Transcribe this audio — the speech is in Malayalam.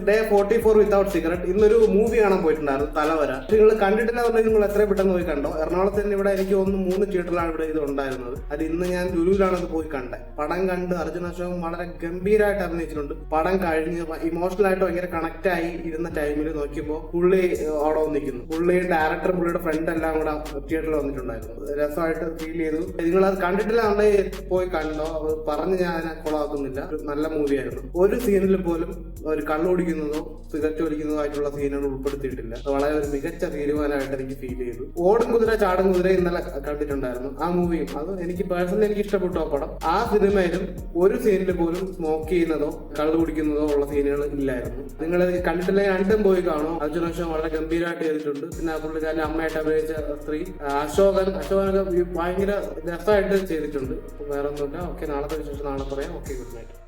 Day 44 without cigarette. ഇന്നൊരു മൂവി കാണാൻ പോയിട്ടുണ്ടായിരുന്നു, തലവര. നിങ്ങൾ കണ്ടിട്ടില്ല എന്നുണ്ടെങ്കിൽ നിങ്ങൾ എത്രയും പെട്ടെന്ന് പോയി കണ്ടോ. എറണാകുളത്ത് തന്നെ ഇവിടെ എനിക്ക് തോന്നുന്നു 3 തിയേറ്ററിലാണ് ഇവിടെ ഇത് ഉണ്ടായിരുന്നത്. അത് ഇന്ന് ഞാൻ ലുലുവിലാണ് ഇത് പോയി കണ്ടത്. പടം കണ്ട് അർജുൻ അശോകൻ വളരെ ഗംഭീരമായിട്ട് അഭിനയിച്ചിട്ടുണ്ട്. പടം കഴിഞ്ഞ് ഇമോഷണൽ ആയിട്ട് ഭയങ്കര കണക്ട് ആയി ഇരുന്ന ടൈമിൽ നോക്കിയപ്പോൾ പുള്ളി അവിടെ വന്നിരിക്കുന്നു. പുള്ളി ഡയറക്ടർ, പുള്ളിയുടെ ഫ്രണ്ട് എല്ലാം കൂടെ തിയേറ്ററിൽ വന്നിട്ടുണ്ടായിരുന്നു. രസമായിട്ട് ഫീൽ ചെയ്തു. നിങ്ങൾ അത് കണ്ടിട്ടില്ല എന്നുണ്ടെങ്കിൽ പോയി കണ്ടോ. അത് പറഞ്ഞ് ഞാൻ കൊളാക്കുന്നില്ല. നല്ല മൂവിയായിരുന്നു. ഒരു സീനിൽ പോലും ഒരു കള്ളു കുടിക്കുന്നതോ സിഗരറ്റ് വലിക്കുന്നതോ ആയിട്ടുള്ള സീനുകൾ ഉൾപ്പെടുത്തിയിട്ടില്ല. അത് വളരെ ഒരു മികച്ച തീരുമാനമായിട്ട് എനിക്ക് ഫീൽ ചെയ്തു. ഓടും കുതിര ചാടും കുതിര ഇന്നലെ കണ്ടിട്ടുണ്ടായിരുന്നു. ആ മൂവിയും അത് എനിക്ക് പേഴ്സണലി എനിക്ക് ഇഷ്ടപ്പെട്ടു. ആ പടം, ആ സിനിമയിലും ഒരു സീനിൽ പോലും സ്മോക്ക് ചെയ്യുന്നതോ കള്ളു കുടിക്കുന്നതോ ഉള്ള സീനുകൾ ഇല്ലായിരുന്നു. നിങ്ങൾ കണ്ടിട്ടില്ലെങ്കിൽ രണ്ടും പോയി കാണും. അർജുൻ അശോകൻ വളരെ ഗംഭീരമായിട്ട് ചെയ്തിട്ടുണ്ട്. പിന്നെ ആ പുള്ളിക്കാരൻ അമ്മയായിട്ട് അഭിനയിച്ച സ്ത്രീ അശോകനൊക്കെ ഭയങ്കര രസമായിട്ട് ചെയ്തിട്ടുണ്ട്. വേറെ ഒന്നുമില്ല. ഓക്കെ, നാളത്തെ വിശേഷം നാളെ പറയാം. Okay, good night.